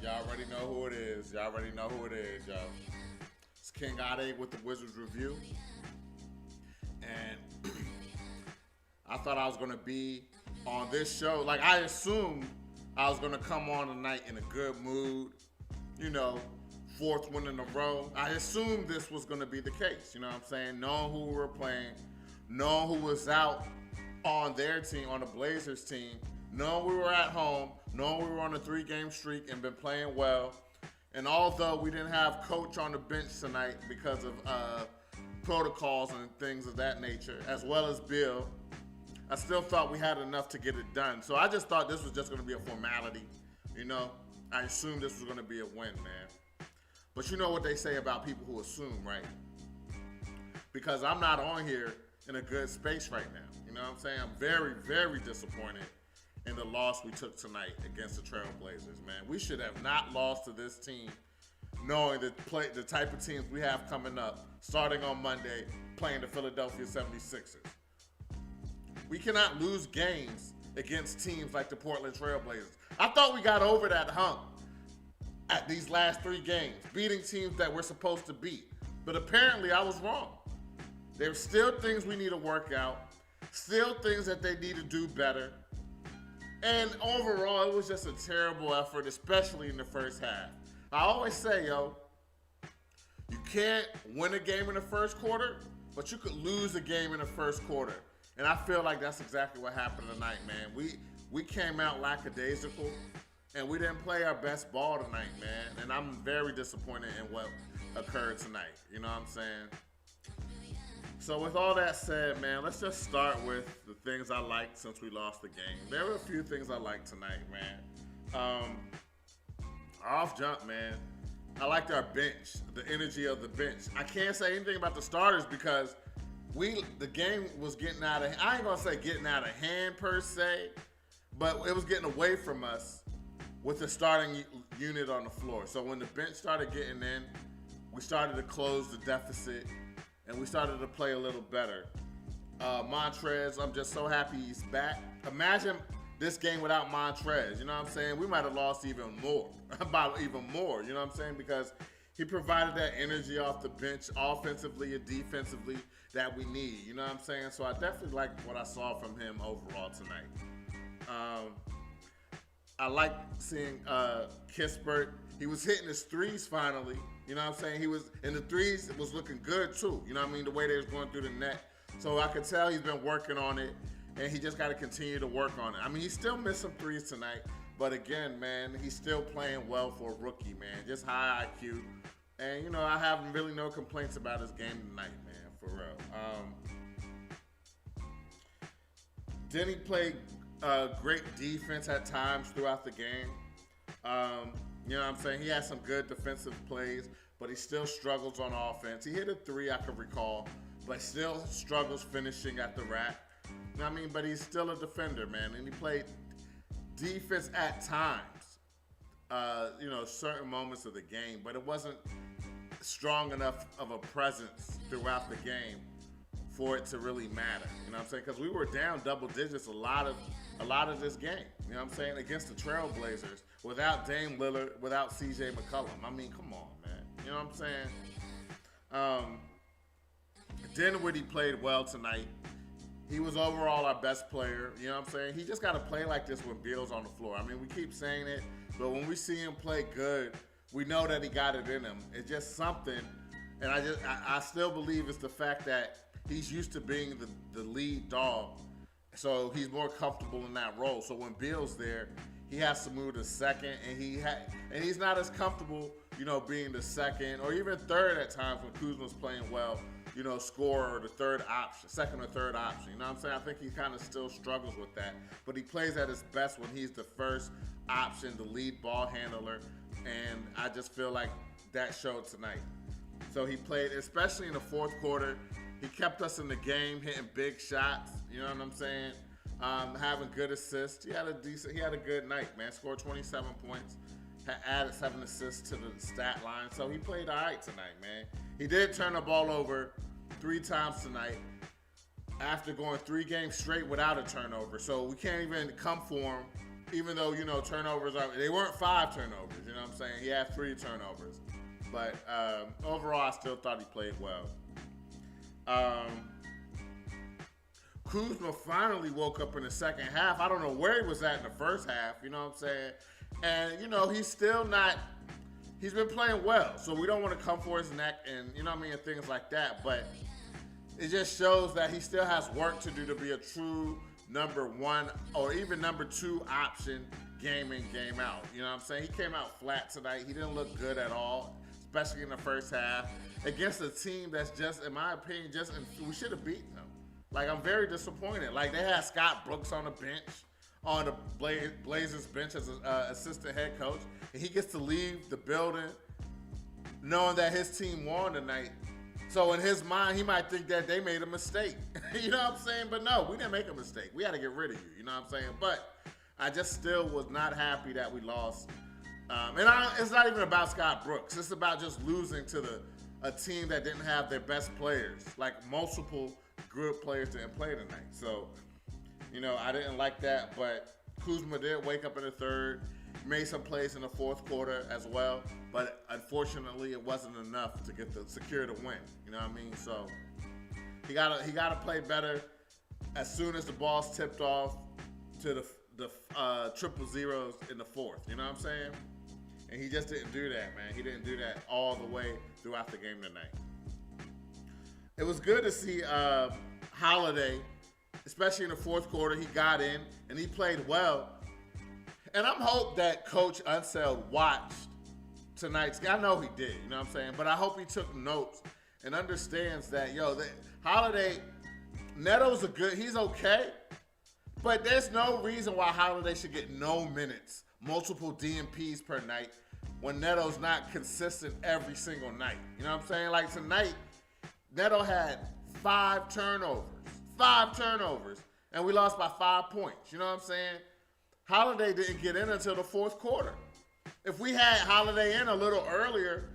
Y'all already know who it is. Y'all already know who it is, yo. It's King Ade with the Wizards Review. And I thought I was going to be on this show. Like, I assumed I was going to come on tonight in a good mood. You know, fourth win in a row. I assumed this was going to be the case. You know what I'm saying? Knowing who we were playing, knowing who was out on their team, on the Blazers team, knowing we were at home, knowing we were on a 3-game streak and been playing well. And although we didn't have Coach on the bench tonight because of protocols and things of that nature, as well as Bill, I still thought we had enough to get it done. So I just thought this was just going to be a formality. You know, I assumed this was going to be a win, man. But you know what they say about people who assume, right? Because I'm not on here in a good space right now. You know what I'm saying? I'm very, very disappointed in the loss we took tonight against the Trailblazers, man. We should have not lost to this team, knowing the type of teams we have coming up, starting on Monday, playing the Philadelphia 76ers. We cannot lose games against teams like the Portland Trailblazers. I thought we got over that hump at these last 3 games, beating teams that we're supposed to beat. But apparently I was wrong. There's still things we need to work out, still things that they need to do better. And overall, it was just a terrible effort, especially in the first half. I always say, yo, you can't win a game in the first quarter, but you could lose a game in the first quarter. And I feel like that's exactly what happened tonight, man. We came out lackadaisical, and we didn't play our best ball tonight, man. And I'm very disappointed in what occurred tonight. You know what I'm saying? So with all that said, man, let's just start with the things I liked since we lost the game. There were a few things I liked tonight, man. Off jump, man. I liked our bench, the energy of the bench. I can't say anything about the starters because the game was getting out of, I ain't gonna say getting out of hand per se, but it was getting away from us with the starting unit on the floor. So when the bench started getting in, we started to close the deficit and we started to play a little better. Montrez, I'm just so happy he's back. Imagine this game without Montrez, you know what I'm saying? We might have lost even more, about even more, you know what I'm saying? Because he provided that energy off the bench, offensively and defensively, that we need, you know what I'm saying? So I definitely liked what I saw from him overall tonight. I like seeing Kispert. He was hitting his threes finally, you know what I'm saying? He was, and the threes was looking good too, you know what I mean? The way they was going through the net. So I could tell he's been working on it, and he just got to continue to work on it. I mean, he still missed some threes tonight, but again, man, he's still playing well for a rookie, man. Just high IQ. And, you know, I have really no complaints about his game tonight, man, for real. Denny played great defense at times throughout the game. You know what I'm saying? He had some good defensive plays, but he still struggles on offense. He hit a 3, I can recall, but still struggles finishing at the rack. You know what I mean? But he's still a defender, man, and he played defense at times, you know, certain moments of the game, but it wasn't strong enough of a presence throughout the game for it to really matter. You know what I'm saying? Because we were down double digits a lot of this game. You know what I'm saying? Against the Trailblazers, without Dame Lillard, without C.J. McCollum. I mean, come on, man. You know what I'm saying? Dinwiddie played well tonight. He was overall our best player. You know what I'm saying? He just got to play like this when Beal's on the floor. I mean, we keep saying it, but when we see him play good, we know that he got it in him. It's just something, and I still believe it's the fact that he's used to being the lead dog, so he's more comfortable in that role. So when Beal's there, he has to move to second, and he's not as comfortable, you know, being the second or even third at times when Kuzma's playing well, you know, scorer or the third option, second or third option. You know what I'm saying? I think he kind of still struggles with that, but he plays at his best when he's the first option, the lead ball handler, and I just feel like that showed tonight. So he played, especially in the fourth quarter. He kept us in the game, hitting big shots. You know what I'm saying? Having good assists. He had a good night, man. Scored 27 points. Added 7 assists to the stat line. So he played all right tonight, man. He did turn the ball over 3 times tonight after going 3 games straight without a turnover. So we can't even come for him even though, turnovers they weren't 5 turnovers, you know what I'm saying? He had 3 turnovers. But overall, I still thought he played well. Kuzma finally woke up in the second half. I don't know where he was at in the first half, you know what I'm saying? And, he's still not, he's been playing well. So we don't want to come for his neck and, and things like that. But it just shows that he still has work to do to be a true number 1 or even number 2 option game in, game out. You know what I'm saying? He came out flat tonight. He didn't look good at all, especially in the first half, against a team that's just, in my opinion, we should have beaten them. Like, I'm very disappointed. Like, they had Scott Brooks on the bench, on the Blazers bench as an assistant head coach, and he gets to leave the building knowing that his team won tonight. So in his mind, he might think that they made a mistake. You know what I'm saying? But no, we didn't make a mistake. We had to get rid of you. You know what I'm saying? But I just still was not happy that we lost. It's not even about Scott Brooks. It's about just losing to a team that didn't have their best players. Like, multiple good players didn't play tonight. So, I didn't like that. But Kuzma did wake up in the third, made some plays in the fourth quarter as well. But unfortunately, it wasn't enough to secure the win. You know what I mean? So he gotta play better as soon as the ball's tipped off to the triple zeros in the fourth. You know what I'm saying? And he just didn't do that, man. He didn't do that all the way throughout the game tonight. It was good to see Holiday, especially in the fourth quarter. He got in and he played well. And I'm hope that Coach Unseld watched tonight's game. I know he did, you know what I'm saying? But I hope he took notes and understands that, Holiday, Neto's he's okay, but there's no reason why Holiday should get no minutes, multiple DNPs per night, when Neto's not consistent every single night. You know what I'm saying? Like tonight, Neto had 5 turnovers, and we lost by 5 points. You know what I'm saying? Holiday didn't get in until the fourth quarter. If we had Holiday in a little earlier,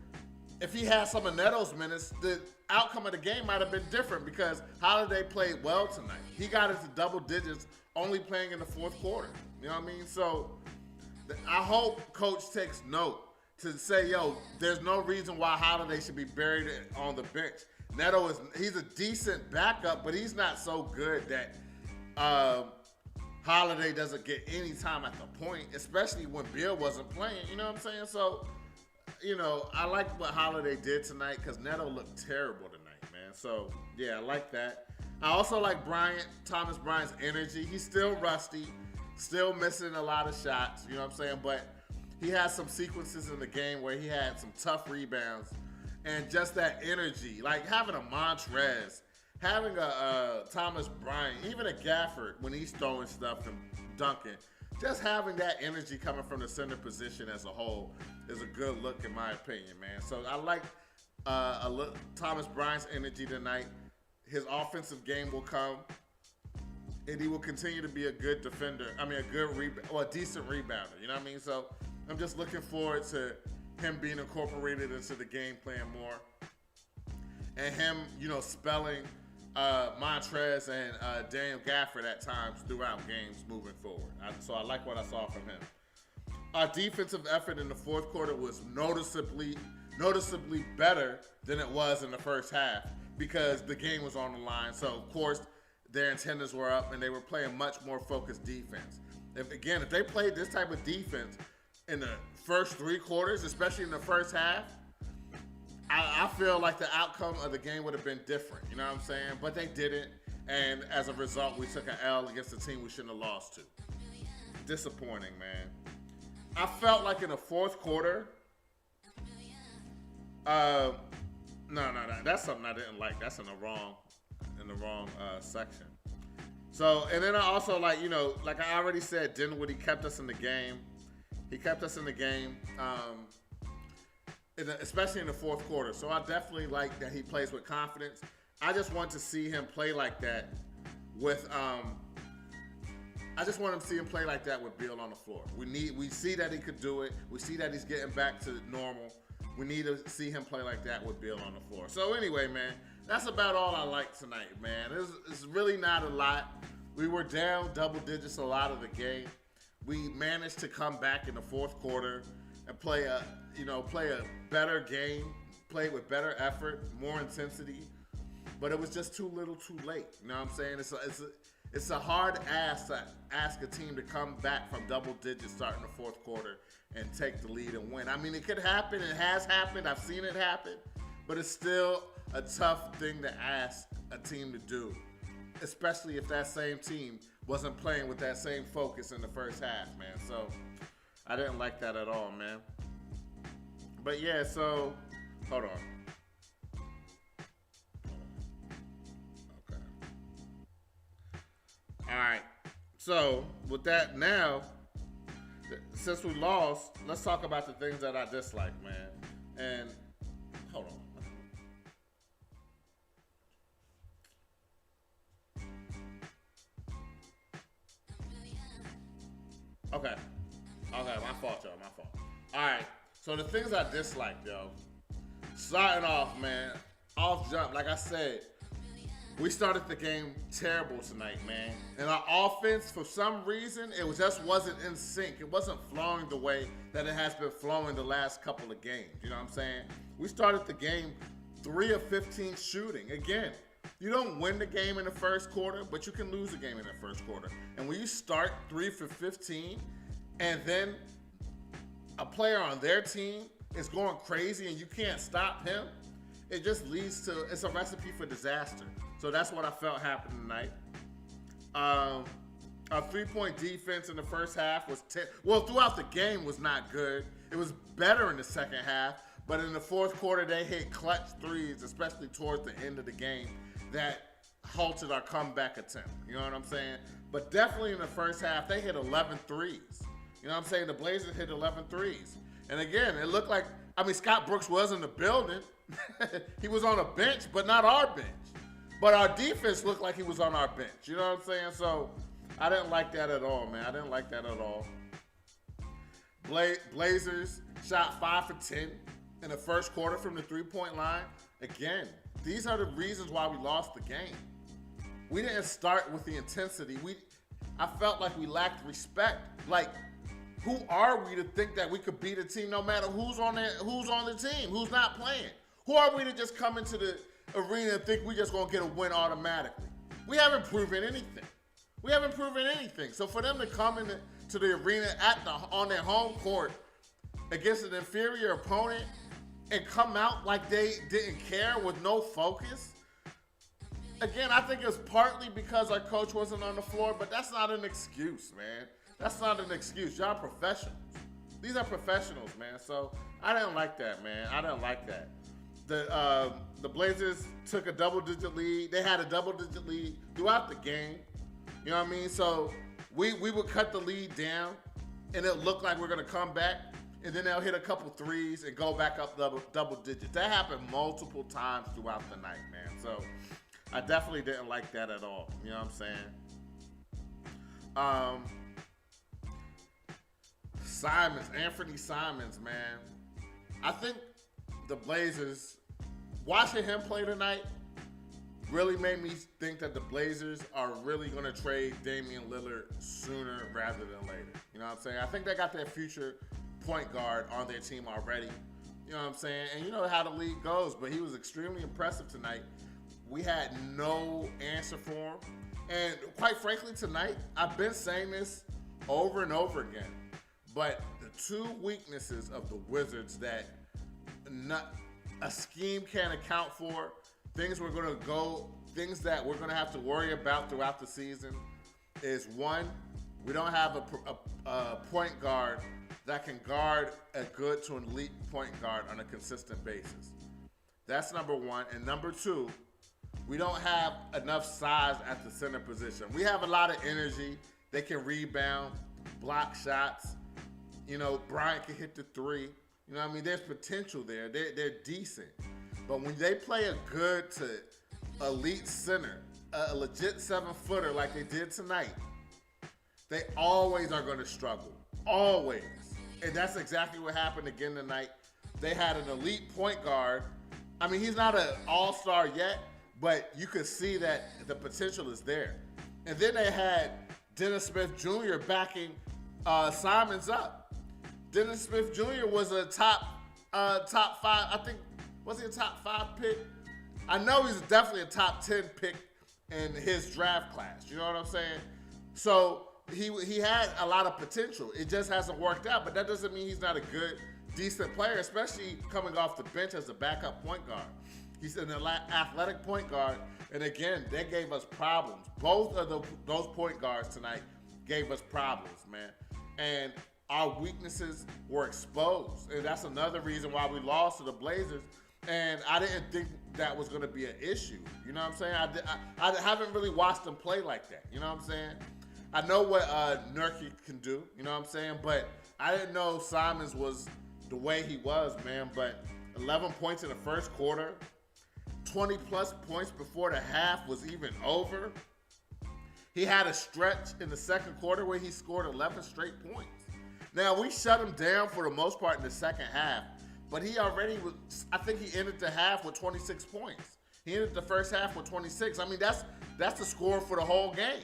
if he had some of Neto's minutes, the outcome of the game might have been different because Holiday played well tonight. He got into double digits only playing in the fourth quarter. You know what I mean? So I hope Coach takes note to say, there's no reason why Holiday should be buried on the bench. Neto he's a decent backup, but he's not so good that Holiday doesn't get any time at the point, especially when Bill wasn't playing. You know what I'm saying? So, I like what Holiday did tonight because Neto looked terrible tonight, man. So, yeah, I like that. I also like Thomas Bryant's energy. He's still rusty, still missing a lot of shots, you know what I'm saying? But he has some sequences in the game where he had some tough rebounds and just that energy. Like having a Montrez, having a Thomas Bryant, even a Gafford when he's throwing stuff and dunking, just having that energy coming from the center position as a whole is a good look in my opinion, man. So I like Thomas Bryant's energy tonight. His offensive game will come, and he will continue to be a good defender. I mean, a decent rebounder. You know what I mean? So I'm just looking forward to him being incorporated into the game plan more, and him, spelling Montrez and Daniel Gafford at times throughout games moving forward. So I like what I saw from him. Our defensive effort in the fourth quarter was noticeably better than it was in the first half because the game was on the line. So, of course, their antennas were up and they were playing much more focused defense. If they played this type of defense in the first 3 quarters, especially in the first half, I feel like the outcome of the game would have been different. You know what I'm saying? But they didn't. And as a result, we took an L against a team we shouldn't have lost to. Disappointing, man. I felt like in the fourth quarter, no, that's something I didn't like. That's in the wrong section. So, and then I also like I already said, Dinwiddie kept us in the game. He kept us in the game, especially in the fourth quarter. So I definitely like that he plays with confidence. I just want to see him play like that with I just want him to see him play like that with Beal on the floor. We see that he could do it. We see that he's getting back to normal. We need to see him play like that with Beal on the floor. So anyway, man, that's about all I like tonight, man. It's really not a lot. We were down double digits a lot of the game. We managed to come back in the fourth quarter and play a better game, play with better effort, more intensity. But it was just too little, too late. You know what I'm saying? It's a hard ask to ask a team to come back from double digits starting the fourth quarter and take the lead and win. I mean, it could happen. It has happened. I've seen it happen. But it's still a tough thing to ask a team to do, especially if that same team wasn't playing with that same focus in the first half, man. So I didn't like that at all, man. But yeah, so hold on. Okay. All right. So with that now, since we lost, let's talk about the things that I dislike, man. And hold on. Okay. Okay, my fault, y'all. My fault. All right. So the things I dislike, yo. Starting off, man. Off jump, like I said, we started the game terrible tonight, man. And our offense, for some reason, just wasn't in sync. It wasn't flowing the way that it has been flowing the last couple of games. You know what I'm saying? We started the game 3 of 15 shooting. Again, you don't win the game in the first quarter, but you can lose the game in the first quarter. And when you start 3 for 15, and then a player on their team is going crazy and you can't stop him, it just leads to, it's a recipe for disaster. So that's what I felt happened tonight. Our 3-point defense in the first half was, throughout the game was not good. It was better in the second half, but in the fourth quarter, they hit clutch threes, especially towards the end of the game, that halted our comeback attempt. You know what I'm saying? But definitely in the first half, they hit 11 threes. You know what I'm saying? The Blazers hit 11 threes. And again, it looked like, Scott Brooks was in the building. He was on a bench, but not our bench. But our defense looked like he was on our bench. You know what I'm saying? So I didn't like that at all, man. I didn't like that at all. Blazers shot 5 for 10 in the first quarter from the 3-point line. Again, these are the reasons why we lost the game. We didn't start with the intensity. I felt like we lacked respect. Like, who are we to think that we could beat a team no matter who's on the team, who's not playing? Who are we to just come into the arena and think we just gonna get a win automatically? We haven't proven anything. So for them to come into the arena on their home court against an inferior opponent and come out like they didn't care with no focus, again, I think it's partly because our coach wasn't on the floor, but that's not an excuse, man. That's not an excuse. Y'all professionals. These are professionals, man. So I didn't like that, man. I didn't like that. The Blazers took a double-digit lead. They had a double-digit lead throughout the game. You know what I mean? So we would cut the lead down, and it looked like we're going to come back, and then they'll hit a couple threes and go back up double digits. That happened multiple times throughout the night, man. So I definitely didn't like that at all. You know what I'm saying? Anthony Simons, man. I think the Blazers, watching him play tonight, really made me think that the Blazers are really going to trade Damian Lillard sooner rather than later. You know what I'm saying? I think they got their future point guard on their team already. You know what I'm saying? And you know how the league goes, but he was extremely impressive tonight. We had no answer for him. And quite frankly, tonight, I've been saying this over and over again, but the two weaknesses of the Wizards that a scheme can't account for, things that we're going to have to worry about throughout the season, is one, we don't have a point guard that can guard a good to an elite point guard on a consistent basis. That's number one. And number two, we don't have enough size at the center position. We have a lot of energy. They can rebound, block shots. You know, Bryant can hit the three. You know what I mean? There's potential there. They're decent. But when they play a good to elite center, a legit 7-footer like they did tonight, they always are going to struggle. Always. And that's exactly what happened again tonight. They had an elite point guard. I mean, he's not an all-star yet, but you could see that the potential is there. And then they had Dennis Smith Jr. backing Simon's up. Dennis Smith Jr. was a top 5. I think, was he a top 5 pick? I know he's definitely a top 10 pick in his draft class. You know what I'm saying? So he had a lot of potential. It just hasn't worked out, but that doesn't mean he's not a good, decent player, especially coming off the bench as a backup point guard. He's an athletic point guard, and again, they gave us problems. Both of those point guards tonight gave us problems, man. And our weaknesses were exposed, and that's another reason why we lost to the Blazers. And I didn't think that was going to be an issue. You know what I'm saying? I haven't really watched them play like that. You know what I'm saying? I know what Nurkic can do. You know what I'm saying? But I didn't know Simons was the way he was, man. But 11 points in the first quarter, 20-plus points before the half was even over. He had a stretch in the second quarter where he scored 11 straight points. Now, we shut him down for the most part in the second half, but he already was, I think he ended the half with 26 points. He ended the first half with 26. I mean, that's the score for the whole game.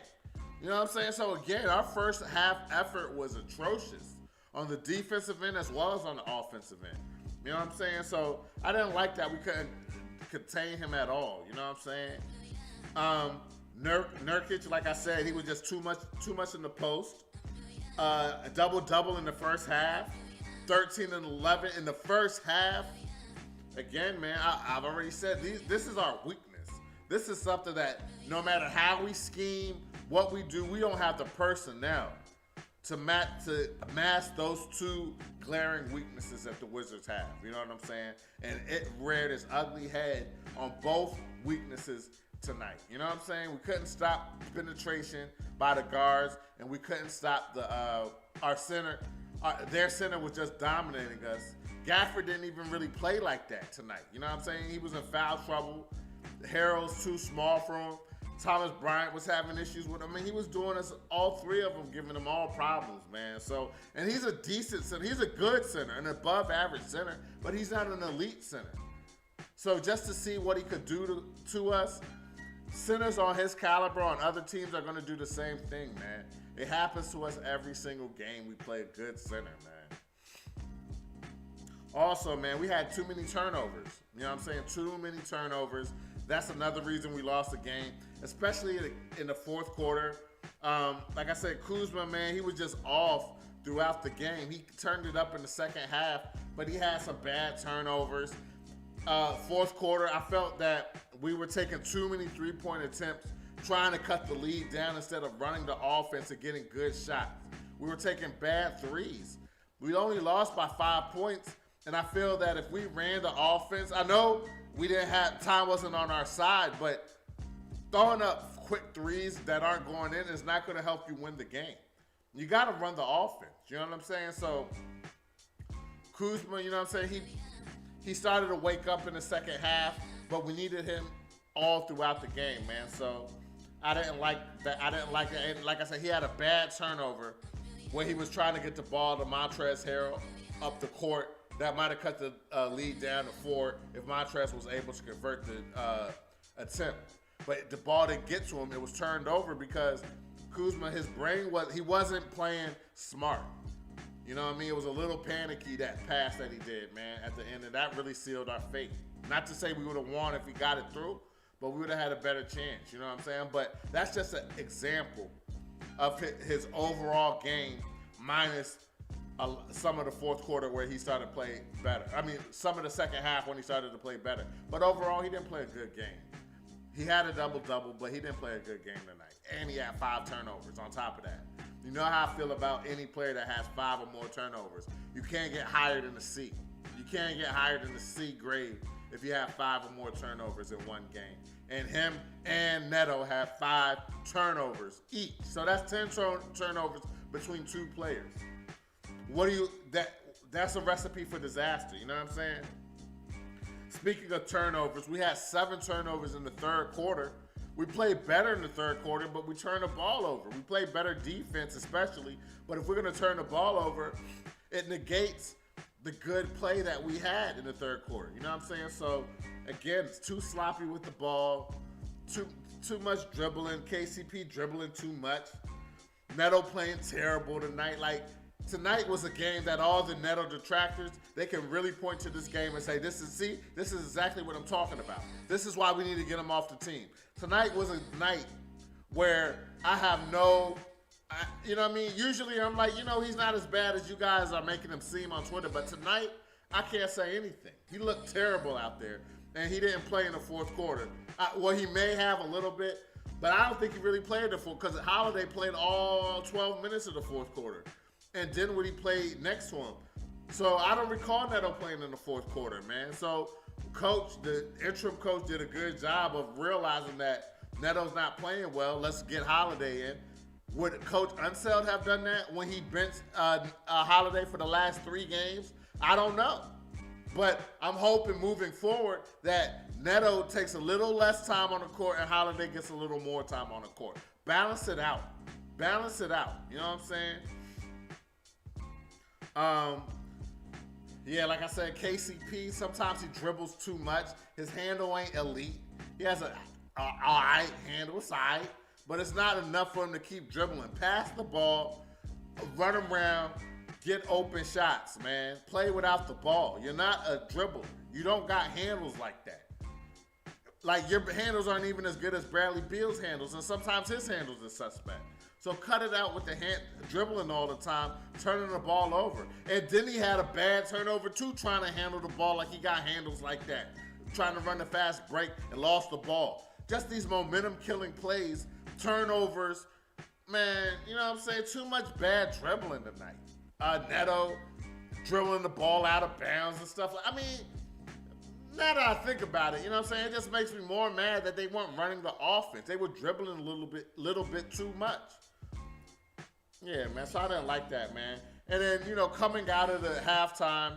You know what I'm saying? So, again, our first half effort was atrocious on the defensive end as well as on the offensive end. You know what I'm saying? So, I didn't like that. We couldn't contain him at all. You know what I'm saying? Nurkic, like I said, he was just too much in the post. A double-double in the first half. 13 and 11 in the first half. Again, man, I've already said this is our weakness. This is something that no matter how we scheme, what we do, we don't have the personnel to mask those two glaring weaknesses that the Wizards have. You know what I'm saying? And it reared its ugly head on both weaknesses tonight. You know what I'm saying? We couldn't stop penetration by the guards, and we couldn't stop our center. Their center was just dominating us. Gafford didn't even really play like that tonight. You know what I'm saying? He was in foul trouble. Harrell's too small for him. Thomas Bryant was having issues with him. I mean, he was doing us, all three of them, giving them all problems, man. So, and he's a decent center. He's a good center, an above average center, but he's not an elite center. So just to see what he could do to us, centers on his caliber on other teams are going to do the same thing, man. It happens to us every single game we play a good center, man. Also, man, we had too many turnovers. You know what I'm saying? Too many turnovers. That's another reason we lost the game, especially in the fourth quarter. Like I said, Kuzma, man, he was just off throughout the game. He turned it up in the second half, but he had some bad turnovers. Fourth quarter, I felt that we were taking too many three-point attempts, trying to cut the lead down instead of running the offense and getting good shots. We were taking bad threes. We only lost by 5 points, and I feel that if we ran the offense, I know we didn't have, time wasn't on our side, but throwing up quick threes that aren't going in is not going to help you win the game. You got to run the offense. You know what I'm saying? So Kuzma, you know what I'm saying? He started to wake up in the second half, but we needed him all throughout the game, man. So I didn't like that. I didn't like it. And like I said, he had a bad turnover where he was trying to get the ball to Montrezl Harrell up the court. That might have cut the lead down to 4 if Montrezl was able to convert the attempt. But the ball didn't get to him. It was turned over because Kuzma, his brain he wasn't playing smart. You know what I mean? It was a little panicky, that pass that he did, man, at the end. And that really sealed our fate. Not to say we would have won if he got it through, but we would have had a better chance. You know what I'm saying? But that's just an example of his overall game minus some of the fourth quarter where he started to play better. I mean, some of the second half when he started to play better. But overall, he didn't play a good game. He had a double-double, but he didn't play a good game tonight. And he had 5 turnovers on top of that. You know how I feel about any player that has 5 or more turnovers. You can't get higher than a C. You can't get higher than the C grade if you have 5 or more turnovers in one game. And him and Neto have 5 turnovers each. So that's 10 turnovers between 2 players. That's a recipe for disaster, you know what I'm saying? Speaking of turnovers, we had 7 turnovers in the third quarter. We played better in the third quarter, but we turned the ball over. We played better defense especially, but if we're going to turn the ball over, it negates the good play that we had in the third quarter. You know what I'm saying? So, again, it's too sloppy with the ball, too much dribbling, KCP dribbling too much. Neto playing terrible tonight. Like, tonight was a game that all the Neto detractors, they can really point to this game and say, this is exactly what I'm talking about. This is why we need to get him off the team. Tonight was a night where I have you know what I mean? Usually I'm like, he's not as bad as you guys are making him seem on Twitter. But tonight, I can't say anything. He looked terrible out there. And he didn't play in the fourth quarter. Well, he may have a little bit, but I don't think he really played the fourth, because Holiday played all 12 minutes of the fourth quarter. And Dinwiddie played next to him. So I don't recall Neto playing in the fourth quarter, man. So the interim coach did a good job of realizing that Neto's not playing well. Let's get Holiday in. Would Coach Unseld have done that when he benched Holiday for the last 3 games? I don't know. But I'm hoping moving forward that Neto takes a little less time on the court and Holiday gets a little more time on the court. Balance it out. Balance it out. You know what I'm saying? Yeah, like I said, KCP, sometimes he dribbles too much. His handle ain't elite. He has a all right handle, it's all right, but it's not enough for him to keep dribbling. Pass the ball, run around, get open shots, man. Play without the ball. You're not a dribbler. You don't got handles like that. Like, your handles aren't even as good as Bradley Beal's handles, and sometimes his handles are suspect. So cut it out with the dribbling all the time, turning the ball over. And then he had a bad turnover too, trying to handle the ball like he got handles like that. Trying to run the fast break and lost the ball. Just these momentum-killing plays, turnovers. Man, you know what I'm saying? Too much bad dribbling tonight. Neto dribbling the ball out of bounds and stuff. I mean, now that I think about it, you know what I'm saying? It just makes me more mad that they weren't running the offense. They were dribbling a little bit too much. Yeah, man, so I didn't like that, man. And then, coming out of the halftime,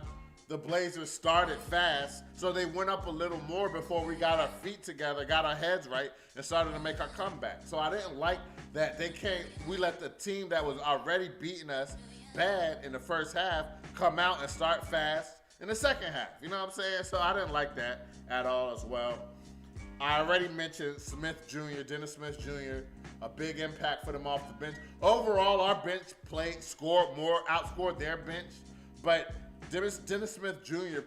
the Blazers started fast, so they went up a little more before we got our feet together, got our heads right, and started to make our comeback. So I didn't like that we let the team that was already beating us bad in the first half come out and start fast in the second half. You know what I'm saying? So I didn't like that at all as well. I already mentioned Dennis Smith Jr., a big impact for them off the bench. Overall, our bench outscored their bench, but Dennis Smith Jr.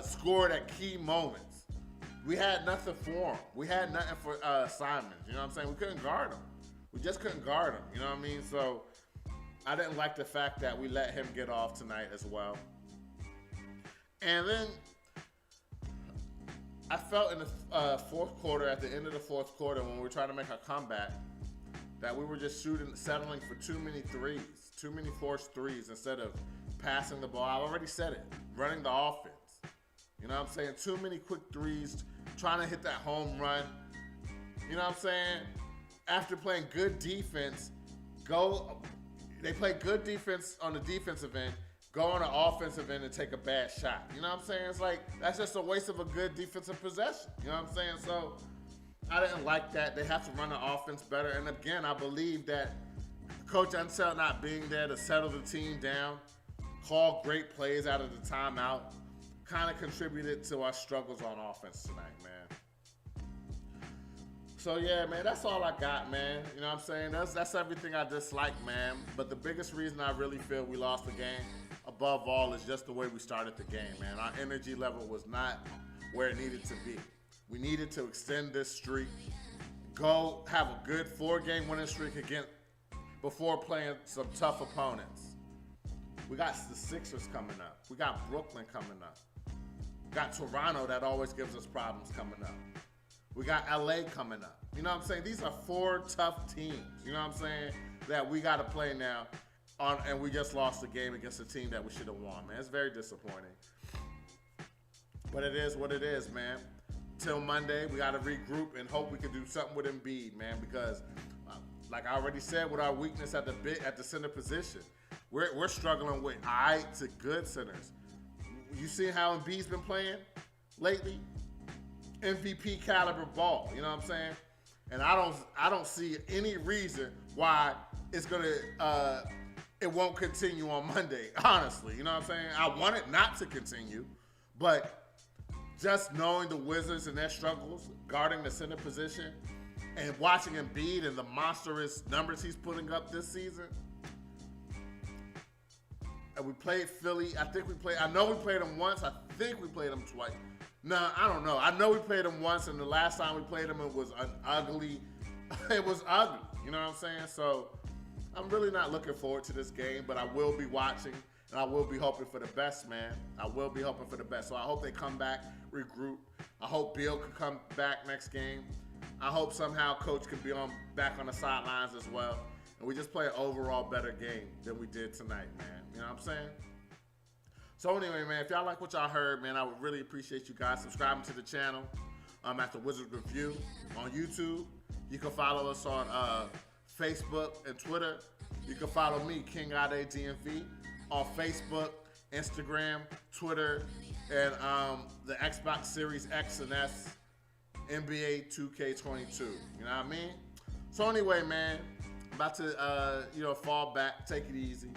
scored at key moments. We had nothing for him. We had nothing for Simons. You know what I'm saying? We couldn't guard him. We just couldn't guard him. You know what I mean? So I didn't like the fact that we let him get off tonight as well. And then I felt in the fourth quarter, at the end of the fourth quarter, when we were trying to make our comeback, that we were just settling for too many threes, too many forced threes instead of passing the ball. I already said it, running the offense. You know what I'm saying? Too many quick threes, trying to hit that home run. You know what I'm saying? After playing good defense, they play good defense on the defensive end, go on the offensive end and take a bad shot. You know what I'm saying? It's like, that's just a waste of a good defensive possession. You know what I'm saying? So I didn't like that. They have to run the offense better. And again, I believe that Coach Unseld not being there to settle the team down, call great plays out of the timeout, kind of contributed to our struggles on offense tonight, man. So yeah, man, that's all I got, man. You know what I'm saying? That's everything I dislike, man. But the biggest reason I really feel we lost the game, above all, is just the way we started the game, man. Our energy level was not where it needed to be. We needed to extend this streak, go have a good 4-game winning streak again before playing some tough opponents. We got the Sixers coming up. We got Brooklyn coming up. We got Toronto that always gives us problems coming up. We got LA coming up. You know what I'm saying? These are 4 tough teams, you know what I'm saying, that we got to play now. And we just lost the game against a team that we should have won, man. It's very disappointing. But it is what it is, man. Till Monday, we got to regroup and hope we can do something with Embiid, man, because like I already said, with our weakness at the center position, we're struggling with to good centers. You see how Embiid's been playing lately? MVP caliber ball, you know what I'm saying? And I don't see any reason why it won't continue on Monday, honestly. You know what I'm saying? I want it not to continue, but just knowing the Wizards and their struggles guarding the center position and watching Embiid and the monstrous numbers he's putting up this season. And we played Philly. I know we played them once. I think we played them twice. No, I don't know. I know we played them once, and the last time we played them, it was an ugly. It was ugly. You know what I'm saying? So I'm really not looking forward to this game, but I will be watching, and I will be hoping for the best, man. I will be hoping for the best. So I hope they come back, regroup. I hope Bill can come back next game. I hope somehow Coach can be back on the sidelines as well. And we just play an overall better game than we did tonight, man. You know what I'm saying? So anyway, man, if y'all like what y'all heard, man, I would really appreciate you guys subscribing to the channel at the Wizard Review on YouTube. You can follow us on Facebook and Twitter. You can follow me, King Ade DMV, on Facebook, Instagram, Twitter, and the Xbox Series X and S, NBA 2K22. You know what I mean? So anyway, man, I'm about to fall back, take it easy.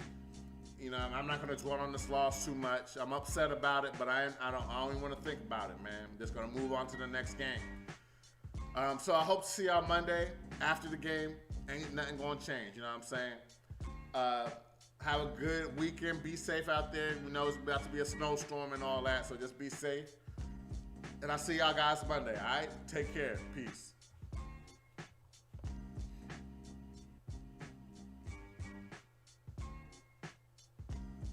You know, I'm not going to dwell on this loss too much. I'm upset about it, but I don't even want to think about it, man. I'm just going to move on to the next game. So I hope to see y'all Monday after the game. Ain't nothing going to change, you know what I'm saying? Have a good weekend. Be safe out there. We know it's about to be a snowstorm and all that, so just be safe. And I'll see y'all guys Monday, all right? Take care. Peace.